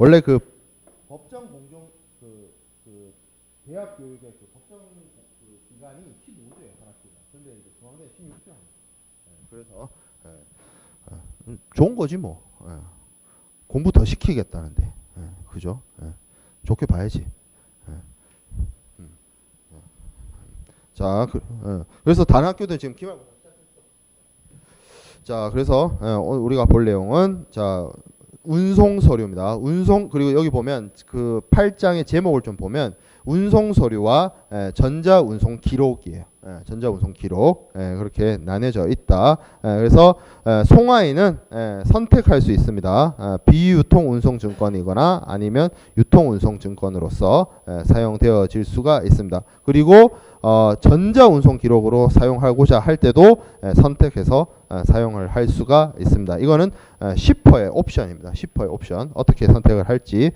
원래 그 법정 공정 그 대학 교육의 그 법정 그 기간이 15주예요, 학기가. 근데 이제 중앙대 16주 합니다. 그래서 좋은 거지 뭐. 공부 더 시키겠다는데, 그죠? 좋게 봐야지. 자, 그래서 다른 학교들 지금 기말고사 시작했어. 자, 그래서 우리가 볼 내용은 자 운송 서류입니다. 운송 그리고 여기 보면 그 8장의 제목을 좀 보면 운송 서류와 전자 운송 기록이에요. 전자 운송 기록 그렇게 나뉘어져 있다. 그래서 송화인은 선택할 수 있습니다. 비유통 운송 증권이거나 아니면 유통 운송 증권으로서 사용되어질 수가 있습니다. 그리고 전자 운송 기록으로 사용하고자 할 때도 선택해서 사용을 할 수가 있습니다. 이거는 10%의 옵션입니다. 10%의 옵션 어떻게 선택을 할지.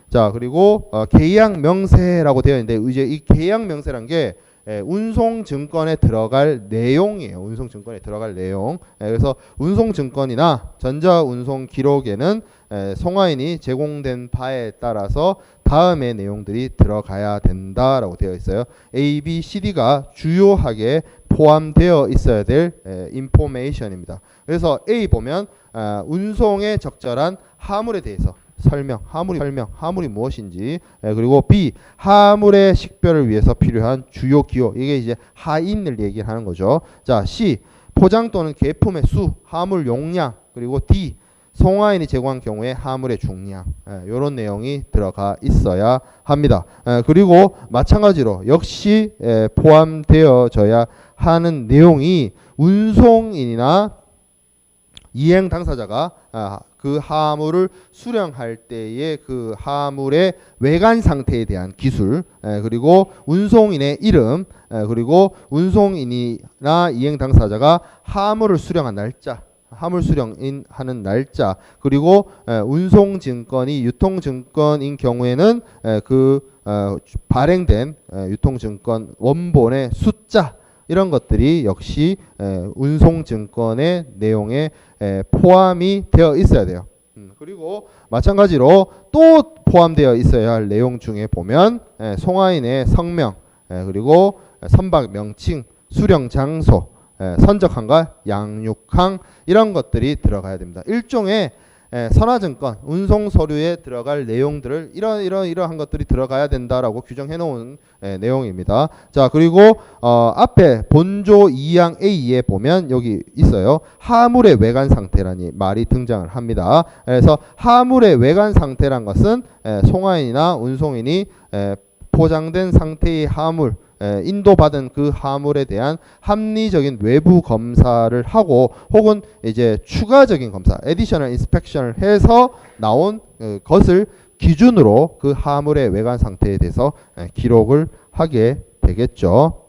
자, 그리고 계약 명세라고 되어 있는데 이제 이 계약 명세란 게 운송증권에 들어갈 내용이에요. 운송증권에 들어갈 내용. 그래서 운송증권이나 전자운송기록에는 송화인이 제공된 바에 따라서 다음의 내용들이 들어가야 된다라고 되어 있어요. A, B, C, D가 주요하게 포함되어 있어야 될 인포메이션입니다. 그래서 A 보면 운송에 적절한 하물에 대해서 설명, 하물이 무엇인지, 그리고 B, 하물의 식별을 위해서 필요한 주요 기호, 이게 이제 하인을 얘기하는 거죠. 자, C, 포장 또는 계품의 수, 하물 용량, 그리고 D, 송화인이 제공한 경우에 하물의 중량, 이런 내용이 들어가 있어야 합니다. 그리고 마찬가지로 역시 포함되어져야 하는 내용이 운송인이나 이행 당사자가 그 하물을 수령할 때의 그 하물의 외관 상태에 대한 기술, 그리고 운송인의 이름, 그리고 운송인이나 이행 당사자가 하물을 수령한 날짜, 하물 수령하는 날짜, 그리고 운송증권이 유통증권인 경우에는 그 발행된 유통증권 원본의 숫자, 이런 것들이 역시 운송증권의 내용에 포함이 되어 있어야 돼요. 그리고 마찬가지로 또 포함되어 있어야 할 내용 중에 보면 송화인의 성명, 그리고 선박 명칭, 수령 장소, 선적항과 양육항, 이런 것들이 들어가야 됩니다. 일종의 선화증권, 운송서류에 들어갈 내용들을 이러한 것들이 들어가야 된다라고 규정해 놓은 내용입니다. 자, 그리고 앞에 본조 2항 A에 보면 여기 있어요. 하물의 외관 상태라는 말이 등장을 합니다. 그래서 하물의 외관 상태란 것은 송화인이나 운송인이 포장된 상태의 하물, 인도받은 그 하물에 대한 합리적인 외부 검사를 하고 혹은 이제 추가적인 검사, additional inspection을 해서 나온 것을 기준으로 그 하물의 외관 상태에 대해서 기록을 하게 되겠죠.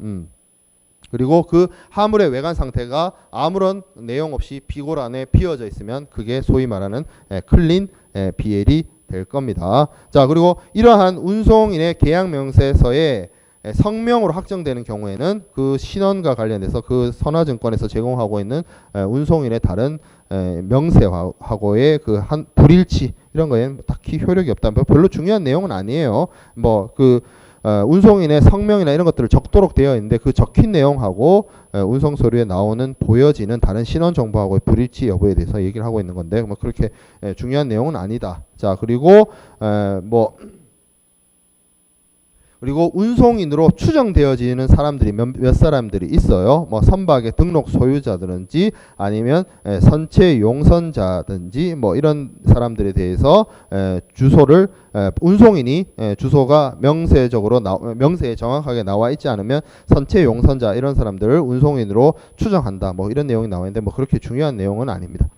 그리고 그 하물의 외관 상태가 아무런 내용 없이 비골 안에 비어져 있으면 그게 소위 말하는 클린 BL이 될 겁니다. 자, 그리고 이러한 운송인의 계약 명세서에 성명으로 확정되는 경우에는 그 신원과 관련해서 그 선화증권에서 제공하고 있는 운송인의 다른 명세하고의 그 한 불일치, 이런 거에는 딱히 효력이 없다. 별로 중요한 내용은 아니에요. 뭐 그 운송인의 성명이나 이런 것들을 적도록 되어 있는데 그 적힌 내용하고 운송 서류에 나오는 보여지는 다른 신원 정보하고의 불일치 여부에 대해서 얘기를 하고 있는 건데 뭐 그렇게 중요한 내용은 아니다. 자, 그리고 그리고 운송인으로 추정되어지는 사람들이 몇 사람들이 있어요. 뭐 선박의 등록 소유자든지 아니면 선체 용선자든지 뭐 이런 사람들에 대해서 주소를 운송인이 주소가 명세에 정확하게 나와 있지 않으면 선체 용선자 이런 사람들을 운송인으로 추정한다. 뭐 이런 내용이 나와 있는데 뭐 그렇게 중요한 내용은 아닙니다.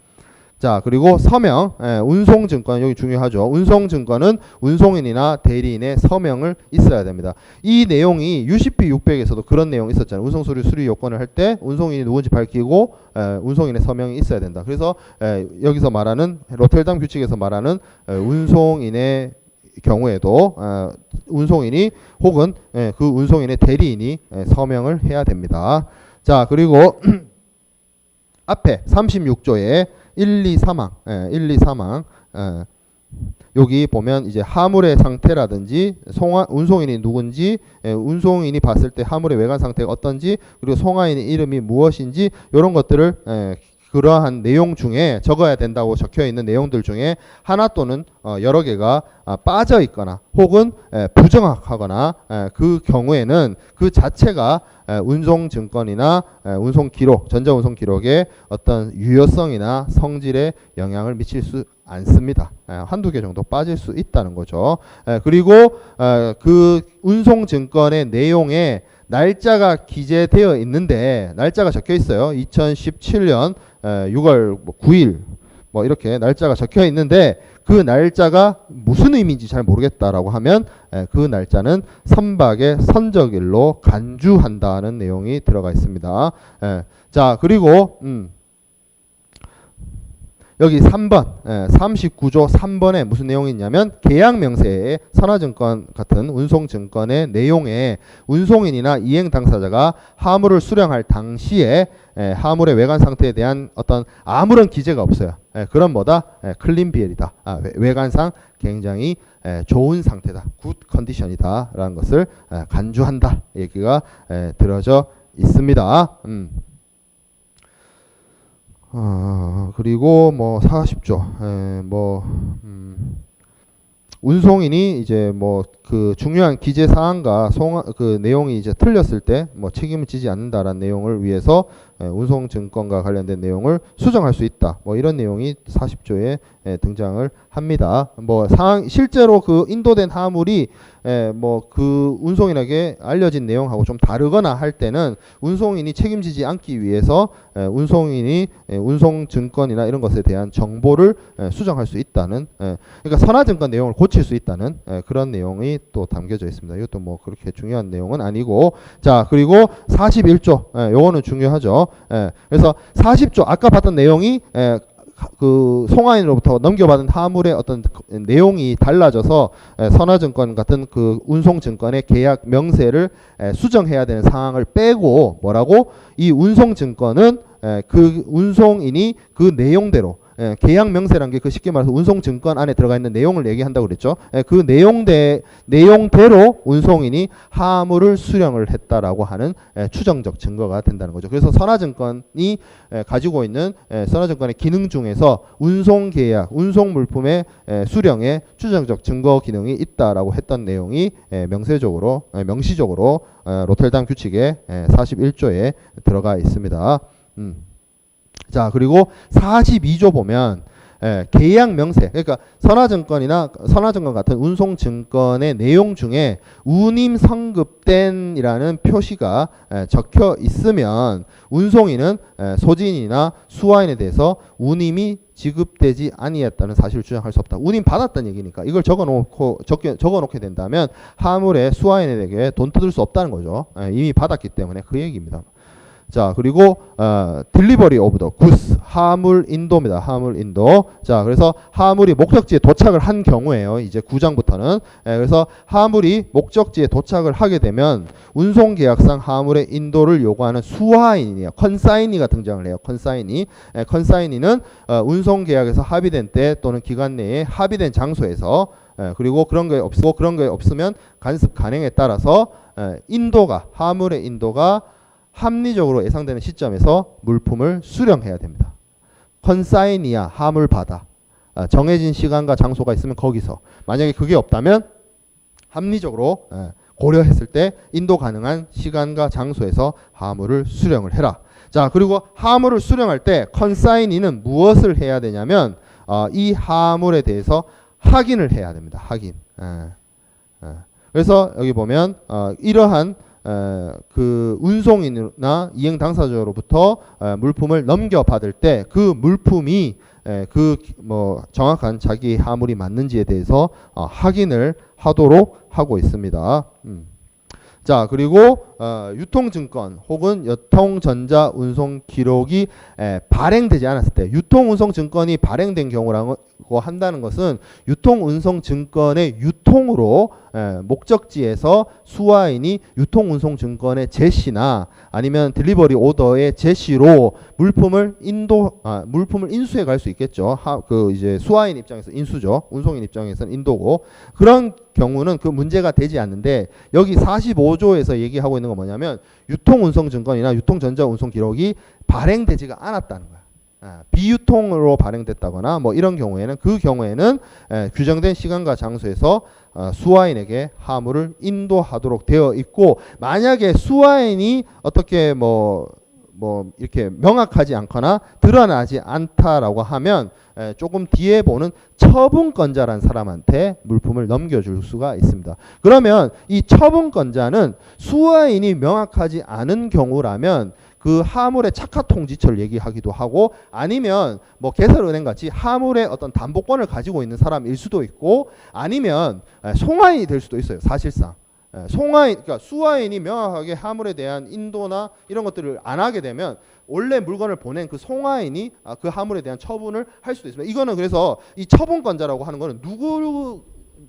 자, 그리고 서명, 운송증권, 여기 중요하죠. 운송증권은 운송인이나 대리인의 서명을 있어야 됩니다. 이 내용이 UCP 600에서도 그런 내용이 있었잖아요. 운송서류 수리 요건을 할 때 운송인이 누군지 밝히고 운송인의 서명이 있어야 된다. 그래서 여기서 말하는 로텔담 규칙에서 말하는 운송인의 경우에도 운송인이 혹은 그 운송인의 대리인이 서명을 해야 됩니다. 자, 그리고 앞에 36조에 1, 2, 3항 여기 보면 이제 하물의 상태라든지 운송인이 누군지, 운송인이 봤을 때 하물의 외관 상태가 어떤지, 그리고 송화인의 이름이 무엇인지 이런 것들을 그러한 내용 중에 적어야 된다고 적혀 있는 내용들 중에 하나 또는 여러 개가 빠져 있거나 혹은 부정확하거나 그 경우에는 그 자체가 운송 증권이나 운송 기록, 전자 운송 기록에 어떤 유효성이나 성질에 영향을 미칠 수 않습니다. 한두 개 정도 빠질 수 있다는 거죠. 그리고 그 운송 증권의 내용에 날짜가 기재되어 있는데 날짜가 적혀 있어요. 2017년 6월 9일 뭐 이렇게 날짜가 적혀 있는데 그 날짜가 무슨 의미인지 잘 모르겠다라고 하면 그 날짜는 선박의 선적일로 간주한다는 내용이 들어가 있습니다. 자, 그리고 여기 3번 39조 3번에 무슨 내용이 있냐면 계약명세에 선화증권 같은 운송증권의 내용에 운송인이나 이행 당사자가 화물을 수령할 당시에 화물의 외관 상태에 대한 어떤 아무런 기재가 없어요. 그런 뭐다? 클린 비엘이다. 외관상 굉장히 좋은 상태다. 굿 컨디션이다 라는 것을 간주한다 얘기가 들어져 있습니다. 그리고 뭐 40조 운송인이 이제 뭐 그 중요한 기재 사항과 그 내용이 이제 틀렸을 때 뭐 책임을 지지 않는다라는 내용을 위해서 운송 증권과 관련된 내용을 수정할 수 있다. 뭐 이런 내용이 40조에 등장을 합니다. 뭐 실제로 그 인도된 화물이 뭐 그 운송인에게 알려진 내용하고 좀 다르거나 할 때는 운송인이 책임지지 않기 위해서 운송인이 운송 증권이나 이런 것에 대한 정보를 수정할 수 있다는, 그러니까 선화증권 내용을 고칠 수 있다는 그런 내용이 또 담겨져 있습니다. 이것도 뭐 그렇게 중요한 내용은 아니고, 자, 그리고 41조 요거는 중요하죠. 그래서 40조 아까 봤던 내용이 그 송화인으로부터 넘겨받은 화물의 어떤 내용이 달라져서 선화증권 같은 그 운송증권의 계약 명세를 수정해야 되는 상황을 빼고 뭐라고, 이 운송증권은 그 운송인이 그 내용대로, 계약 명세란 게 그 쉽게 말해서 운송증권 안에 들어가 있는 내용을 얘기한다고 그랬죠. 그 내용대로 운송인이 화물을 수령을 했다라고 하는 추정적 증거가 된다는 거죠. 그래서 선화증권이 가지고 있는 선화증권의 기능 중에서 운송계약, 운송물품의 수령에 추정적 증거 기능이 있다라고 했던 내용이 명시적으로 로텔담 규칙의 41조에 들어가 있습니다. 자, 그리고 42조 보면 계약 명세, 그러니까 선화증권 같은 운송증권의 내용 중에 운임 성급된이라는 표시가 적혀 있으면 운송인은 소진이나 수화인에 대해서 운임이 지급되지 아니했다는 사실을 주장할 수 없다. 운임 받았다는 얘기니까 이걸 적어놓게 된다면 화물의 수화인에게 돈 뜯을 수 없다는 거죠. 이미 받았기 때문에 그 얘기입니다. 자, 그리고 딜리버리 오브 더 구스, 화물 인도입니다. 화물 인도. 자, 그래서 화물이 목적지에 도착을 한 경우에요. 이제 9장부터는. 그래서 화물이 목적지에 도착을 하게 되면 운송계약상 화물의 인도를 요구하는 수화인이에요. 컨사이니가 등장을 해요. 컨사이니는 운송계약에서 합의된 때 또는 기간 내에 합의된 장소에서, 그리고 그런 게 없으면 간섭 간행에 따라서 화물의 인도가 합리적으로 예상되는 시점에서 물품을 수령해야 됩니다. 컨사이니야, 화물 받아. 정해진 시간과 장소가 있으면 거기서. 만약에 그게 없다면 합리적으로 고려했을 때 인도 가능한 시간과 장소에서 화물을 수령을 해라. 자, 그리고 화물을 수령할 때 컨사이니는 무엇을 해야 되냐면 이 화물에 대해서 확인을 해야 됩니다. 확인. 그래서 여기 보면 이러한 그 운송인이나 이행 당사자로부터 물품을 넘겨받을 때 그 물품이 그 뭐 정확한 자기 화물이 맞는지에 대해서 확인을 하도록 하고 있습니다. 자, 그리고 유통증권 혹은 유통전자운송 기록이 발행되지 않았을 때, 유통운송증권이 발행된 한다는 것은 유통운송증권의 유통으로 목적지에서 수화인이 유통운송증권의 제시나 아니면 딜리버리 오더의 제시로 물품을 인수해 갈 수 있겠죠. 이제 수화인 입장에서 인수죠. 운송인 입장에서는 인도고, 그런 경우는 그 문제가 되지 않는데, 여기 45조에서 얘기하고 있는 건 뭐냐면 유통운송증권이나 유통전자운송기록이 발행되지가 않았다는 거야. 비유통으로 발행됐다거나 뭐 이런 경우에는, 그 경우에는 규정된 시간과 장소에서 수화인에게 화물을 인도하도록 되어 있고, 만약에 수화인이 어떻게 뭐 이렇게 명확하지 않거나 드러나지 않다라고 하면 조금 뒤에 보는 처분권자란 사람한테 물품을 넘겨줄 수가 있습니다. 그러면 이 처분권자는 수화인이 명확하지 않은 경우라면 그 하물의 착화 통지처를 얘기하기도 하고, 아니면 뭐 개설은행 같이 하물의 어떤 담보권을 가지고 있는 사람일 수도 있고, 아니면 송화인이 될 수도 있어요. 사실상 그러니까 수화인이 명확하게 하물에 대한 인도나 이런 것들을 안 하게 되면 원래 물건을 보낸 그 송화인이 그 하물에 대한 처분을 할 수도 있습니다. 이거는 그래서 이 처분권자라고 하는 거는 누구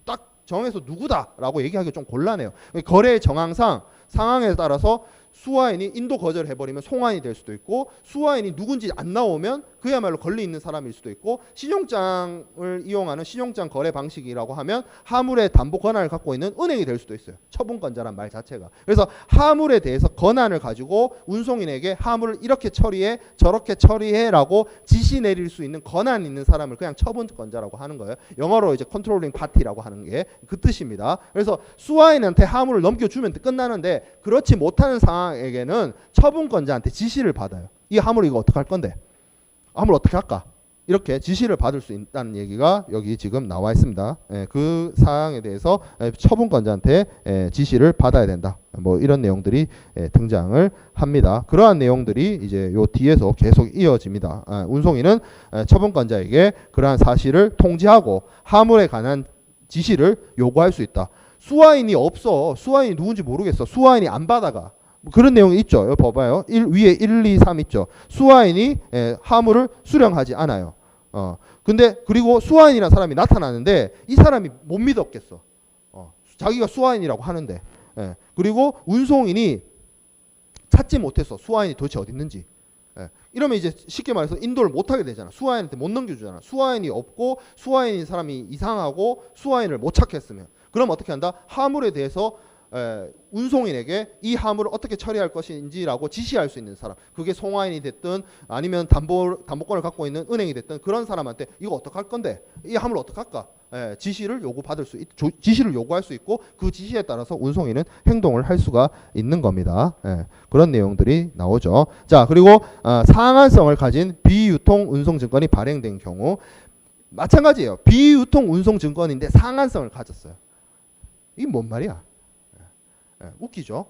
딱 정해서 누구다라고 얘기하기 좀 곤란해요. 거래 정황상 상황에 따라서 수화인이 인도 거절을 해버리면 송화인이 될 수도 있고, 수화인이 누군지 안 나오면 그야말로 권리 있는 사람일 수도 있고, 신용장을 이용하는 신용장 거래 방식이라고 하면 하물의 담보 권한을 갖고 있는 은행이 될 수도 있어요. 처분권자란 말 자체가. 그래서 하물에 대해서 권한을 가지고 운송인에게 하물을 이렇게 처리해 저렇게 처리해라고 지시 내릴 수 있는 권한 있는 사람을 그냥 처분권자라고 하는 거예요. 영어로 이제 컨트롤링 파티라고 하는 게 그 뜻입니다. 그래서 수화인한테 하물을 넘겨주면 끝나는데, 그렇지 못하는 상황에게는 처분권자한테 지시를 받아요. 이 하물 이거 어떻게 할 건데? 하물 어떻게 할까? 이렇게 지시를 받을 수 있다는 얘기가 여기 지금 나와 있습니다. 그 사항에 대해서 처분권자한테 지시를 받아야 된다. 뭐 이런 내용들이 등장을 합니다. 그러한 내용들이 이제 요 뒤에서 계속 이어집니다. 운송인은 처분권자에게 그러한 사실을 통지하고 하물에 관한 지시를 요구할 수 있다. 수화인이 없어. 수화인이 누군지 모르겠어. 수화인이 안 받아가. 그런 내용이 있죠. 여기 봐봐요. 위에 1, 2, 3 있죠. 수화인이 화물을 수령하지 않아요. 근데 그리고 수화인이라는 사람이 나타나는데 이 사람이 못 믿었겠어. 자기가 수화인이라고 하는데. 그리고 운송인이 찾지 못했어. 수화인이 도대체 어디 있는지. 이러면 이제 쉽게 말해서 인도를 못하게 되잖아. 수화인한테 못 넘겨주잖아. 수화인이 없고 수화인인 사람이 이상하고 수화인을 못 찾겠으면. 그럼 어떻게 한다? 화물에 대해서 운송인에게 이 화물을 어떻게 처리할 것인지라고 지시할 수 있는 사람, 그게 송화인이 됐든 아니면 담보권을 갖고 있는 은행이 됐든 그런 사람한테 이거 어떡할 건데, 이 화물 어떡할까? 지시를 요구할 수 있고, 그 지시에 따라서 운송인은 행동을 할 수가 있는 겁니다. 그런 내용들이 나오죠. 자, 그리고 상한성을 가진 비유통 운송증권이 발행된 경우 마찬가지예요. 비유통 운송증권인데 상한성을 가졌어요. 이게 뭔 말이야? 웃기죠.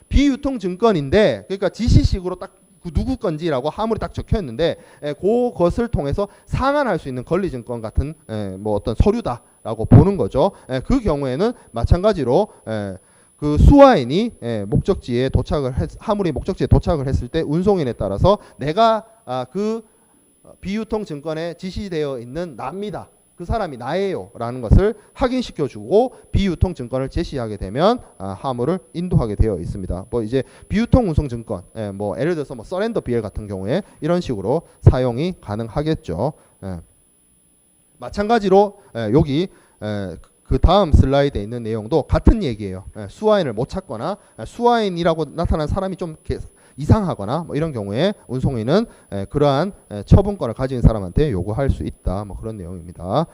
비유통증권인데, 그러니까 지시식으로 딱 누구 건지라고 하물이 딱 적혀 있는데, 그것을 통해서 상환할 수 있는 권리증권 같은 뭐 어떤 서류다라고 보는 거죠. 그 경우에는 마찬가지로 그 수화인이 목적지에 하물이 목적지에 도착을 했을 때 운송인에 따라서 내가 그 비유통증권에 지시되어 있는 납니다. 그 사람이 나예요 라는 것을 확인시켜주고 비유통증권을 제시하게 되면 화물을 인도하게 되어 있습니다. 뭐 이제 비유통운송증권, 뭐 예를 들어서 뭐 서렌더 BL 같은 경우에 이런 식으로 사용이 가능하겠죠. 마찬가지로 여기 그 다음 슬라이드에 있는 내용도 같은 얘기예요. 수화인을 못 찾거나 수화인이라고 나타난 사람이 좀 이상하거나 뭐 이런 경우에 운송인은 그러한 처분권을 가진 사람한테 요구할 수 있다. 뭐 그런 내용입니다.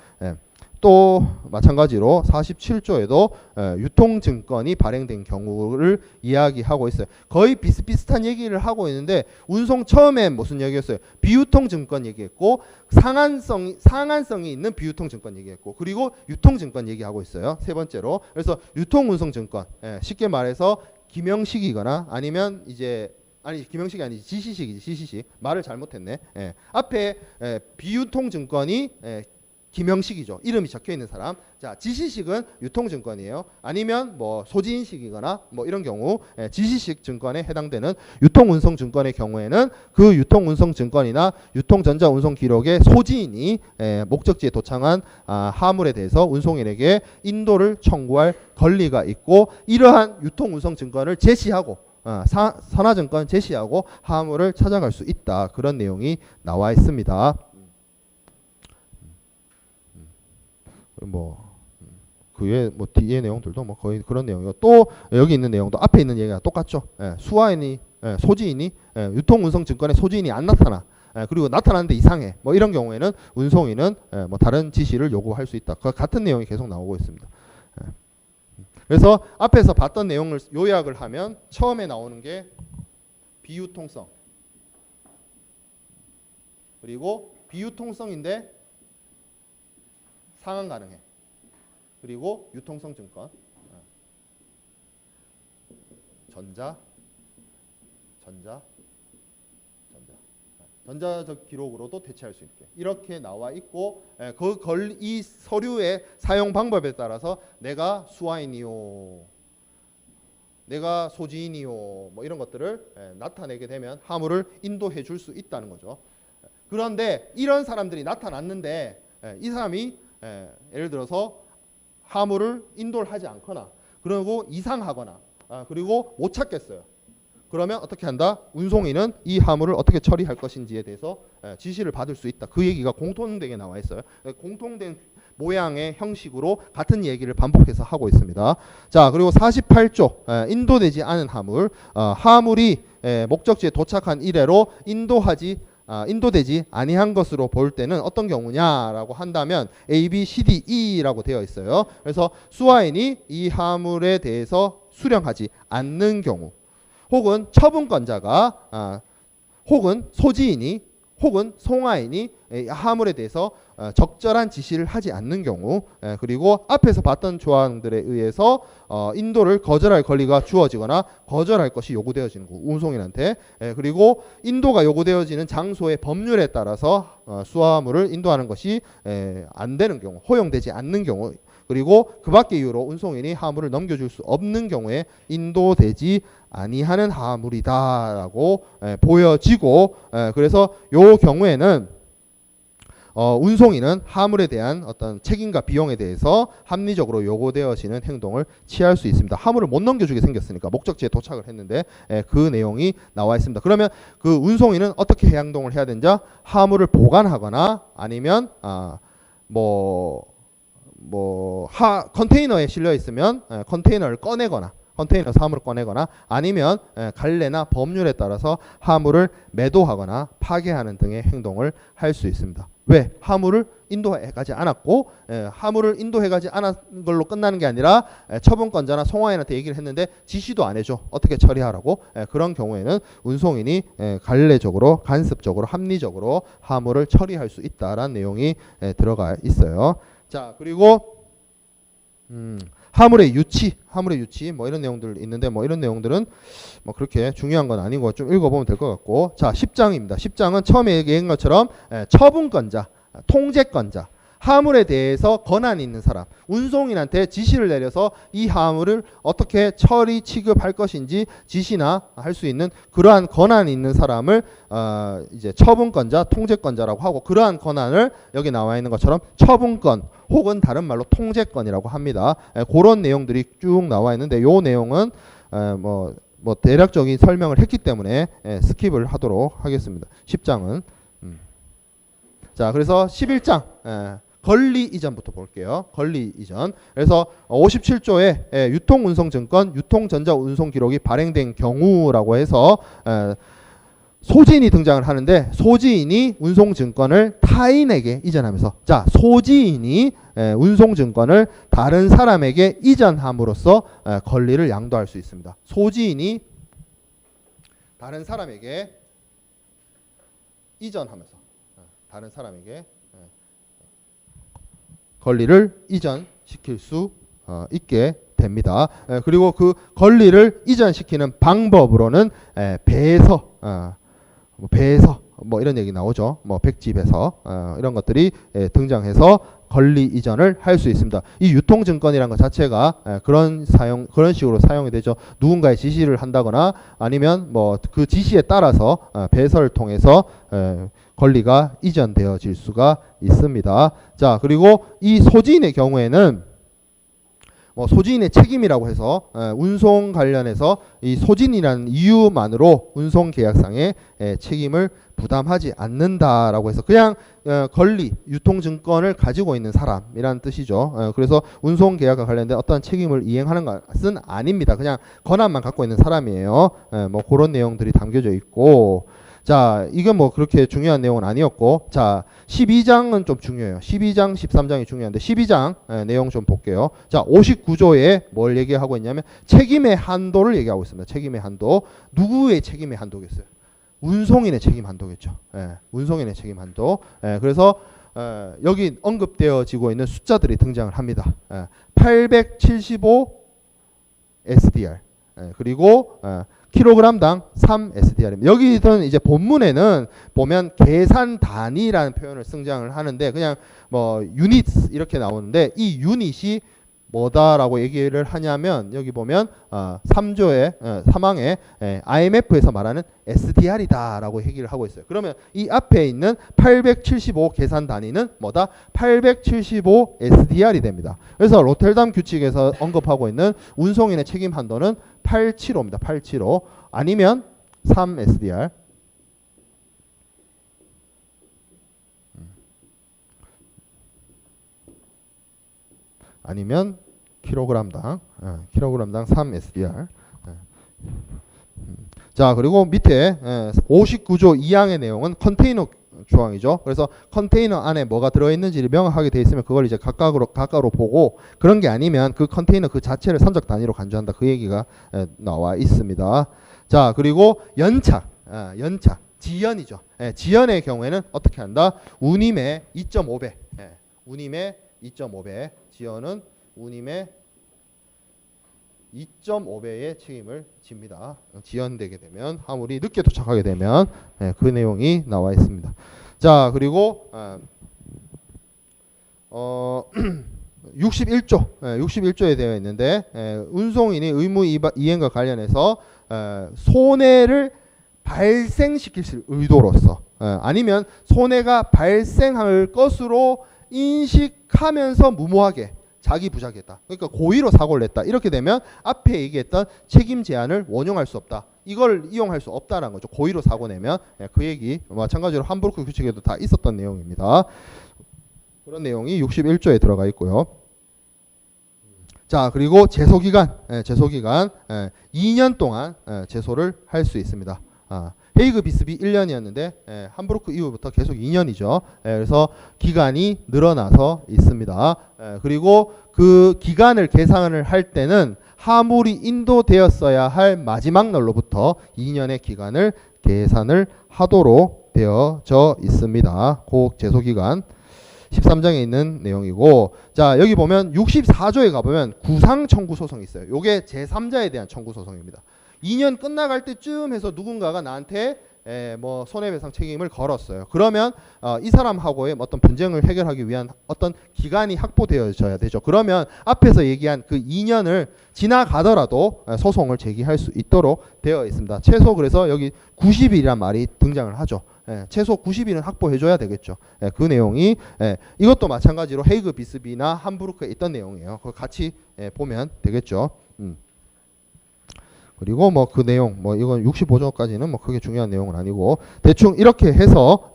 또 마찬가지로 47조에도 유통증권이 발행된 경우를 이야기하고 있어요. 거의 비슷비슷한 얘기를 하고 있는데, 운송 처음에 무슨 얘기였어요? 비유통증권 얘기했고, 상한성이 있는 비유통증권 얘기했고, 그리고 유통증권 얘기하고 있어요. 세 번째로. 그래서 유통운송증권, 쉽게 말해서 기명식이거나 아니면 이제 기명식이 아니지 지시식이지. 지시식. 말을 잘못했네. 앞에 비유통증권이 기명식이죠. 이름이 적혀 있는 사람. 자, 지시식은 유통증권이에요. 아니면 뭐 소지인식이거나 뭐 이런 경우 지시식 증권에 해당되는 유통운송증권의 경우에는 그 유통운송증권이나 유통전자운송 기록의 소지인이 목적지에 도착한 화물에 대해서 운송인에게 인도를 청구할 권리가 있고, 이러한 유통운송증권을 제시하고 선화증권 제시하고 화물을 찾아갈 수 있다. 그런 내용이 나와 있습니다. 뭐 그 외에 뭐 뒤에 내용들도 뭐 거의 그런 내용이고, 또 여기 있는 내용도 앞에 있는 얘기가 똑같죠. 수화인이 소지인이 유통운송증권의 소지인이 안 나타나, 그리고 나타나는데 이상해, 뭐 이런 경우에는 운송인은 뭐 다른 지시를 요구할 수 있다. 그 같은 내용이 계속 나오고 있습니다. 그래서 앞에서 봤던 내용을 요약을 하면 처음에 나오는 게 비유통성, 그리고 비유통성인데 상환 가능해, 그리고 유통성 증권, 전자적 기록으로도 대체할 수 있게 이렇게 나와 있고, 이 서류의 사용 방법에 따라서 내가 수화인이요, 내가 소지인이요, 뭐 이런 것들을 나타내게 되면 화물을 인도해 줄 수 있다는 거죠. 그런데 이런 사람들이 나타났는데 이 사람이 예를 들어서 화물을 인도를 하지 않거나, 그리고 이상하거나, 그리고 못 찾겠어요. 그러면 어떻게 한다? 운송인은 이 화물을 어떻게 처리할 것인지에 대해서 지시를 받을 수 있다. 그 얘기가 공통되게 나와 있어요. 공통된 모양의 형식으로 같은 얘기를 반복해서 하고 있습니다. 자, 그리고 48조 인도되지 않은 화물, 화물이 목적지에 도착한 이래로 인도되지 아니한 것으로 볼 때는 어떤 경우냐라고 한다면 A, B, C, D, E라고 되어 있어요. 그래서 수화인이 이 화물에 대해서 수령하지 않는 경우, 혹은 처분권자가 혹은 소지인이 혹은 송화인이 화물에 대해서 적절한 지시를 하지 않는 경우, 그리고 앞에서 봤던 조항들에 의해서 인도를 거절할 권리가 주어지거나 거절할 것이 요구되어지는 거, 운송인한테. 그리고 인도가 요구되어지는 장소의 법률에 따라서 수화물을 인도하는 것이 안 되는 경우, 허용되지 않는 경우, 그리고 그 밖의 이유로 운송인이 화물을 넘겨줄 수 없는 경우에 인도되지 아니하는 화물이다라고 보여지고, 그래서 요 경우에는 운송인은 화물에 대한 어떤 책임과 비용에 대해서 합리적으로 요구되어지는 행동을 취할 수 있습니다. 화물을 못 넘겨주게 생겼으니까, 목적지에 도착을 했는데 그 내용이 나와 있습니다. 그러면 그 운송인은 어떻게 행동을 해야 되는지, 화물을 보관하거나 아니면 컨테이너에 실려 있으면 컨테이너를 꺼내거나, 컨테이너에서 화물을 꺼내거나, 아니면 관례나 법률에 따라서 화물을 매도하거나 파괴하는 등의 행동을 할 수 있습니다. 왜? 화물을 인도해가지 않았고, 화물을 인도해가지 않은 걸로 끝나는 게 아니라 처분권자나 송화인한테 얘기를 했는데 지시도 안 해줘, 어떻게 처리하라고. 그런 경우에는 운송인이 관례적으로, 간섭적으로, 합리적으로 화물을 처리할 수 있다라는 내용이 들어가 있어요. 자, 그리고 화물의 유치 뭐 이런 내용들 있는데, 뭐 이런 내용들은 뭐 그렇게 중요한 건 아니고 좀 읽어보면 될 것 같고. 자, 10장입니다. 10장은 처음에 얘기한 것처럼 처분권자, 통제권자, 화물에 대해서 권한이 있는 사람, 운송인한테 지시를 내려서 이 화물을 어떻게 처리 취급할 것인지 지시나 할 수 있는 그러한 권한이 있는 사람을 이제 처분권자, 통제권자라고 하고, 그러한 권한을 여기 나와 있는 것처럼 처분권 혹은 다른 말로 통제권이라고 합니다. 그런 내용들이 쭉 나와 있는데, 요 내용은 뭐 대략적인 설명을 했기 때문에 스킵을 하도록 하겠습니다. 10장은. 자, 그래서 11장 권리 이전부터 볼게요. 권리 이전. 그래서 57조에 유통운송증권, 유통전자운송기록이 발행된 경우라고 해서 소지인이 등장을 하는데, 소지인이 운송증권을 타인에게 이전하면서, 자, 소지인이 운송증권을 다른 사람에게 이전함으로써 권리를 양도할 수 있습니다. 소지인이 다른 사람에게 이전하면서 다른 사람에게 권리를 이전시킬 수 있게 됩니다. 그리고 그 권리를 이전시키는 방법으로는 배서 뭐 이런 얘기 나오죠. 뭐 백지배서 이런 것들이 등장해서 권리 이전을 할 수 있습니다. 이 유통증권이라는 것 자체가 그런 식으로 사용이 되죠. 누군가의 지시를 한다거나 아니면 뭐 그 지시에 따라서 배설을 통해서 권리가 이전되어질 수가 있습니다. 자, 그리고 이 소지인의 경우에는 소지인의 책임이라고 해서 운송 관련해서 이 소진이라는 이유만으로 운송계약상의 책임을 부담하지 않는다라고 해서 그냥 권리, 유통증권을 가지고 있는 사람이라는 뜻이죠. 그래서 운송계약과 관련된 어떤 책임을 이행하는 것은 아닙니다. 그냥 권한만 갖고 있는 사람이에요. 뭐 그런 내용들이 담겨져 있고, 자, 이건 뭐 그렇게 중요한 내용은 아니었고, 자, 12장은 좀 중요해요. 12장, 13장이 중요한데 12장 내용 좀 볼게요. 자, 59조에 뭘 얘기하고 있냐면 책임의 한도를 얘기하고 있습니다. 책임의 한도. 누구의 책임의 한도겠어요? 운송인의 책임 한도겠죠. 운송인의 책임 한도. 그래서 여기 언급되어지고 있는 숫자들이 등장을 합니다. 875 SDR. 그리고 킬로그램당 3 SDR입니다. 여기는 이제 본문에는 보면 계산 단위라는 표현을 등장을 하는데 그냥 뭐 유닛 이렇게 나오는데 이 유닛이 뭐다라고 얘기를 하냐면 여기 보면 3조의 3항에 IMF에서 말하는 SDR이다라고 얘기를 하고 있어요. 그러면 이 앞에 있는 875 계산 단위는 뭐다? 875 SDR이 됩니다. 그래서 로텔담 규칙에서 언급하고 있는 운송인의 책임 한도는 875입니다. 875 아니면 3 SDR. 아니면 킬로그램당 3 SDR. 자, 그리고 밑에 59조 2항의 내용은 컨테이너 조항이죠. 그래서 컨테이너 안에 뭐가 들어있는지를 명확하게 되어 있으면 그걸 이제 각각으로 보고, 그런 게 아니면 그 컨테이너 그 자체를 선적 단위로 간주한다. 그 얘기가 나와 있습니다. 자, 그리고 연착, 지연이죠. 지연의 경우에는 어떻게 한다? 운임의 2.5배. 운임의 2.5배. 지연은 운임의 2.5배의 책임을 집니다. 지연되게 되면, 화물이 늦게 도착하게 되면 그 내용이 나와 있습니다. 자, 그리고 61조에 되어 있는데 운송인이 의무 이행과 관련해서 손해를 발생시킬 의도로서 아니면 손해가 발생할 것으로 인식하면서 무모하게 자기 부작했다. 그러니까 고의로 사고를 냈다. 이렇게 되면 앞에 얘기했던 책임 제한을 원용할 수 없다. 이걸 이용할 수 없다라는 거죠. 고의로 사고 내면 그 얘기 마찬가지로 함부르크 규칙에도 다 있었던 내용입니다. 그런 내용이 61조에 들어가 있고요. 자, 그리고 제소기간 2년 동안 제소를 할 수 있습니다. 헤이그 비스비 1년이었는데 함부르크 이후부터 계속 2년이죠. 그래서 기간이 늘어나서 있습니다. 그리고 그 기간을 계산을 할 때는 화물이 인도되었어야 할 마지막 날로부터 2년의 기간을 계산을 하도록 되어져 있습니다. 그 제소기간 13장에 있는 내용이고, 자, 여기 보면 64조에 가보면 구상 청구 소송이 있어요. 요게 제3자에 대한 청구 소송입니다. 2년 끝나갈 때쯤 해서 누군가가 나한테 뭐 손해배상 책임을 걸었어요. 그러면 이 사람하고의 어떤 분쟁을 해결하기 위한 어떤 기간이 확보되어져야 되죠. 그러면 앞에서 얘기한 그 2년을 지나가더라도 소송을 제기할 수 있도록 되어 있습니다. 최소 그래서 여기 90일이란 말이 등장을 하죠. 최소 90일은 확보해줘야 되겠죠. 그 내용이 이것도 마찬가지로 헤이그 비스비나 함부르크에 있던 내용이에요. 그거 같이 보면 되겠죠. 그리고 뭐 그 내용 이건 65조까지는 뭐 크게 중요한 내용은 아니고 대충 이렇게 해서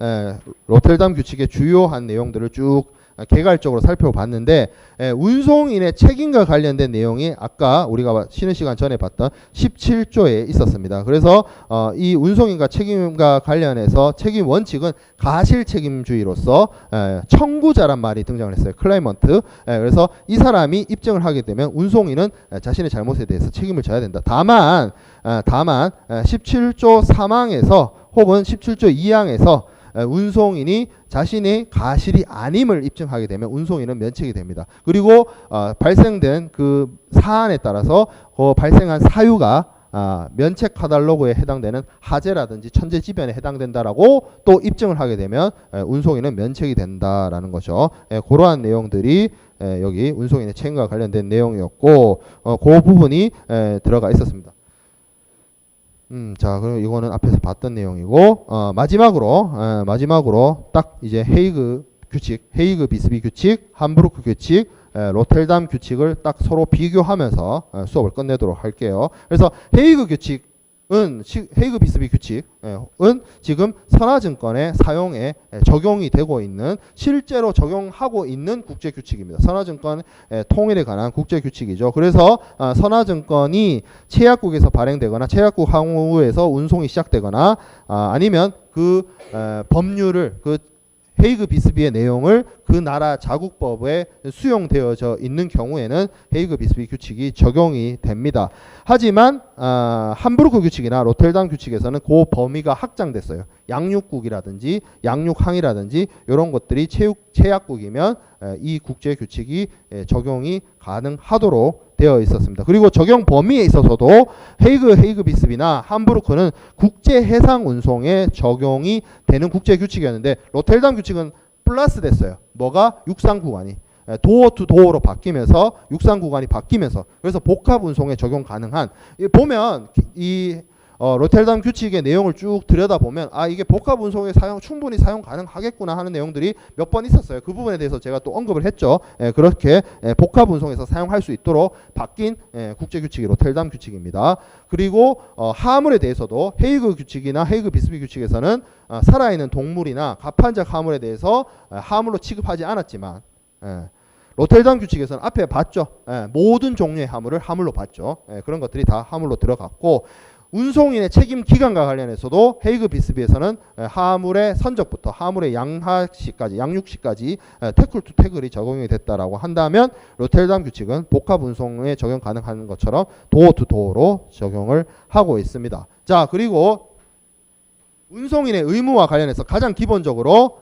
로텔담 규칙의 주요한 내용들을 쭉 개괄적으로 살펴봤는데 운송인의 책임과 관련된 내용이 아까 우리가 쉬는 시간 전에 봤던 17조에 있었습니다. 그래서 이 운송인과 책임과 관련해서 책임 원칙은 가실 책임주의로서 청구자란 말이 등장을 했어요. 클레이먼트. 그래서 이 사람이 입증을 하게 되면 운송인은 자신의 잘못에 대해서 책임을 져야 된다. 다만 17조 3항에서 혹은 17조 2항에서 운송인이 자신의 가실이 아님을 입증하게 되면 운송인은 면책이 됩니다. 그리고 발생된 그 사안에 따라서 발생한 사유가 면책 카탈로그에 해당되는 하재라든지 천재지변에 해당된다라고 또 입증을 하게 되면 운송인은 면책이 된다라는 거죠. 그러한 내용들이 여기 운송인의 책임과 관련된 내용이었고 그 부분이 들어가 있었습니다. 자, 그럼 이거는 앞에서 봤던 내용이고 마지막으로 딱 이제 헤이그 규칙, 헤이그 비스비 규칙, 함부르크 규칙, 로텔담 규칙을 딱 서로 비교하면서 수업을 끝내도록 할게요. 그래서 헤이그 규칙은 헤이그 비스비 규칙은 지금 선화증권의 사용에 적용이 되고 있는 실제로 적용하고 있는 국제 규칙입니다. 선화증권 통일에 관한 국제 규칙이죠. 그래서 선화증권이 채약국에서 발행되거나 채약국 항우에서 운송이 시작되거나 아니면 그 법률을 그 헤이그 비스비의 내용을 그 나라 자국법에 수용되어져 있는 경우에는 헤이그 비스비 규칙이 적용이 됩니다. 하지만 함부르크 규칙이나 로텔담 규칙에서는 그 범위가 확장됐어요. 양육국이라든지 양육항이라든지 이런 것들이 채약국이면 이 국제 규칙이 적용이 가능하도록 되어 있었습니다. 그리고 적용 범위에 있어서도 헤이그 비스비나 함부르크는 국제 해상 운송에 적용이 되는 국제 규칙이었는데 로텔담 규칙은 플러스 됐어요. 뭐가? 육상 구간이 도어 투 도어로 바뀌면서 육상 구간이 바뀌면서 그래서 복합 운송에 적용 가능한 보면 이 로텔담 규칙의 내용을 쭉 들여다보면 이게 복합 운송에 충분히 사용 가능하겠구나 하는 내용들이 몇 번 있었어요. 그 부분에 대해서 제가 또 언급을 했죠. 그렇게 복합 운송에서 사용할 수 있도록 바뀐 국제 규칙이 로텔담 규칙입니다. 그리고 하물에 대해서도 헤이그 규칙이나 헤이그 비스비 규칙에서는 살아있는 동물이나 가판적 하물에 대해서 하물로 취급하지 않았지만 로텔담 규칙에서는 앞에 봤죠. 모든 종류의 하물을 하물로 봤죠. 그런 것들이 다 하물로 들어갔고 운송인의 책임 기간과 관련해서도 헤이그 비스비에서는 하물의 선적부터 하물의 양육시까지 태클 투 태클이 적용이 됐다라고 한다면 로텔담 규칙은 복합 운송에 적용 가능한 것처럼 도어 투 도어로 적용을 하고 있습니다. 자, 그리고 운송인의 의무와 관련해서 가장 기본적으로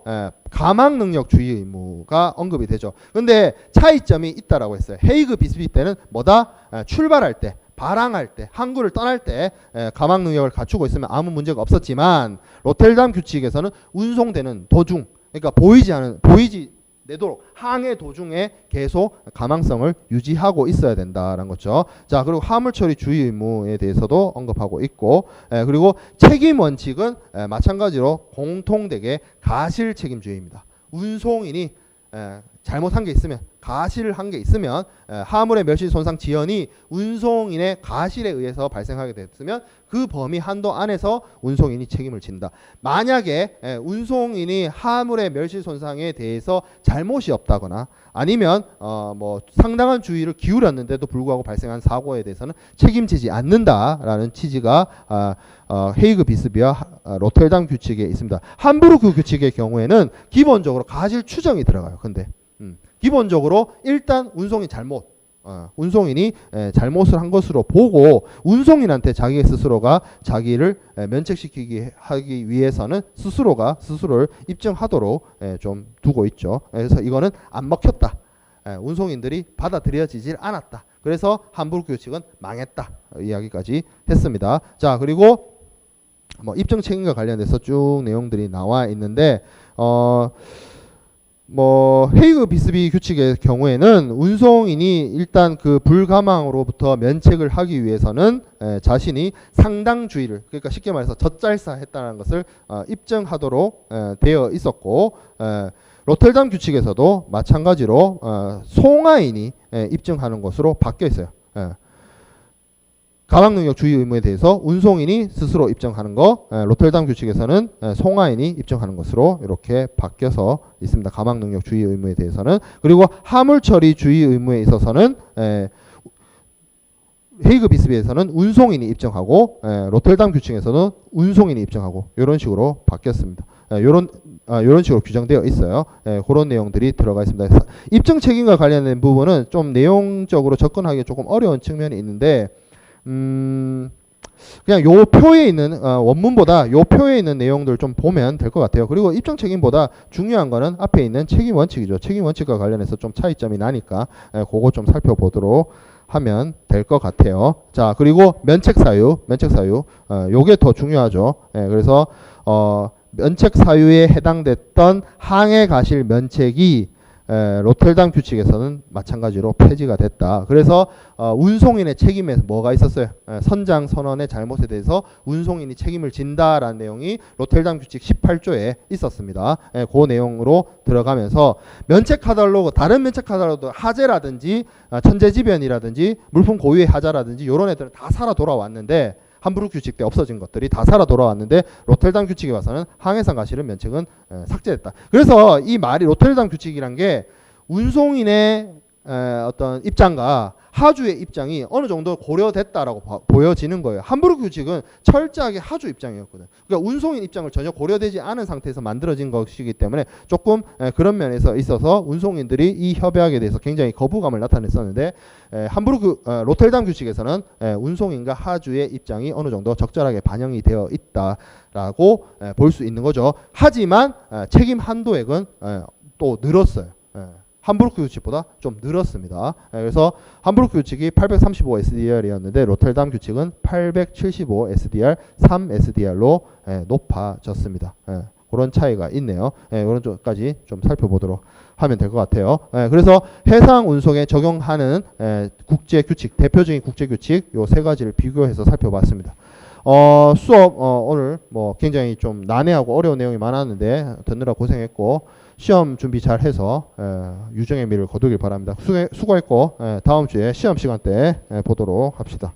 가망 능력 주의 의무가 언급이 되죠. 근데 차이점이 있다라고 했어요. 헤이그 비스비 때는 뭐다? 출발할 때 발항할 때, 항구를 떠날 때 가망 능력을 갖추고 있으면 아무 문제가 없었지만 로텔담 규칙에서는 운송되는 도중, 그러니까 보이지 내도록 항해 도중에 계속 가망성을 유지하고 있어야 된다라는 거죠. 자, 그리고 화물 처리 주의 의무에 대해서도 언급하고 있고, 그리고 책임 원칙은 마찬가지로 공통되게 가실 책임주의입니다. 운송인이 잘못한 게 있으면 가실을 한 게 있으면 하물의 멸실 손상 지연이 운송인의 가실에 의해서 발생하게 됐으면 그 범위 한도 안에서 운송인이 책임을 진다. 만약에 운송인이 하물의 멸실 손상에 대해서 잘못이 없다거나 아니면 뭐 상당한 주의를 기울였는데도 불구하고 발생한 사고에 대해서는 책임지지 않는다라는 취지가 헤이그 비스비와 로텔담 규칙에 있습니다. 함부르크 규칙의 경우에는 기본적으로 가실 추정이 들어가요. 근데 기본적으로 일단 운송인이 잘못을 한 것으로 보고 운송인한테 자기 스스로가 자기를 면책시키기 하기 위해서는 스스로를 입증하도록 좀 두고 있죠. 그래서 이거는 안 먹혔다. 운송인들이 받아들여지질 않았다. 그래서 함부르크 규칙은 망했다. 이야기까지 했습니다. 자, 그리고 뭐 입증 책임과 관련해서 쭉 내용들이 나와 있는데 헤이그 비스비 규칙의 경우에는 운송인이 일단 그 불가망으로부터 면책을 하기 위해서는 자신이 상당주의를, 그러니까 쉽게 말해서 젖잘싸했다는 것을 입증하도록 되어 있었고, 로텔담 규칙에서도 마찬가지로 송화인이 입증하는 것으로 바뀌어 있어요. 가망 능력 주의 의무에 대해서 운송인이 스스로 입증하는 거, 로텔담 규칙에서는 송화인이 입증하는 것으로 이렇게 바뀌어서 있습니다. 가망 능력 주의 의무에 대해서는. 그리고 하물 처리 주의 의무에 있어서는 헤이그 비스비에서는 운송인이 입증하고 로텔담 규칙에서는 운송인이 입증하고 이런 식으로 바뀌었습니다. 이런 식으로 규정되어 있어요. 그런 내용들이 들어가 있습니다. 입증 책임과 관련된 부분은 좀 내용적으로 접근하기 조금 어려운 측면이 있는데 그냥 요 표에 있는 원문보다 요 표에 있는 내용들 좀 보면 될 것 같아요. 그리고 입장 책임보다 중요한 거는 앞에 있는 책임 원칙이죠. 책임 원칙과 관련해서 좀 차이점이 나니까 그거 좀 살펴보도록 하면 될 것 같아요. 자, 그리고 면책 사유, 요게 더 중요하죠. 그래서 면책 사유에 해당됐던 항해 가실 면책이 로텔담 규칙에서는 마찬가지로 폐지가 됐다. 그래서 운송인의 책임에서 뭐가 있었어요? 선장 선원의 잘못에 대해서 운송인이 책임을 진다라는 내용이 로텔담 규칙 18조에 있었습니다. 그 내용으로 들어가면서 면책 카탈로그, 다른 면책 카탈로그 하재라든지 천재지변이라든지 물품 고유의 하자라든지 이런 애들은 다 살아 돌아왔는데 함부르크 규칙 때 없어진 것들이 다 살아 돌아왔는데 로텔담 규칙에 와서는 항해상 가실은 면책은 삭제됐다. 그래서 이 말이 로텔담 규칙이란 게 운송인의 어떤 입장과 하주의 입장이 어느 정도 고려됐다라고 보여지는 거예요. 함부르크 규칙은 철저하게 하주 입장이었거든. 그러니까 운송인 입장을 전혀 고려되지 않은 상태에서 만들어진 것이기 때문에 조금 그런 면에서 있어서 운송인들이 이 협약에 대해서 굉장히 거부감을 나타냈었는데 로텔담 규칙에서는 운송인과 하주의 입장이 어느 정도 적절하게 반영이 되어 있다라고 볼 수 있는 거죠. 하지만 책임 한도액은 또 늘었어요. 함부르크 규칙보다 좀 늘었습니다. 그래서 함부르크 규칙이 835 SDR이었는데 로텔담 규칙은 875 SDR, 3 SDR로 높아졌습니다. 그런 차이가 있네요. 이런 쪽까지 좀 살펴보도록 하면 될 것 같아요. 그래서 해상 운송에 적용하는 국제 규칙, 대표적인 국제 규칙 요 세 가지를 비교해서 살펴봤습니다. 수업 오늘 뭐 굉장히 좀 난해하고 어려운 내용이 많았는데 듣느라 고생했고 시험 준비 잘 해서 유정의 미를 거두길 바랍니다. 수고했고 다음 주에 시험 시간 때 보도록 합시다.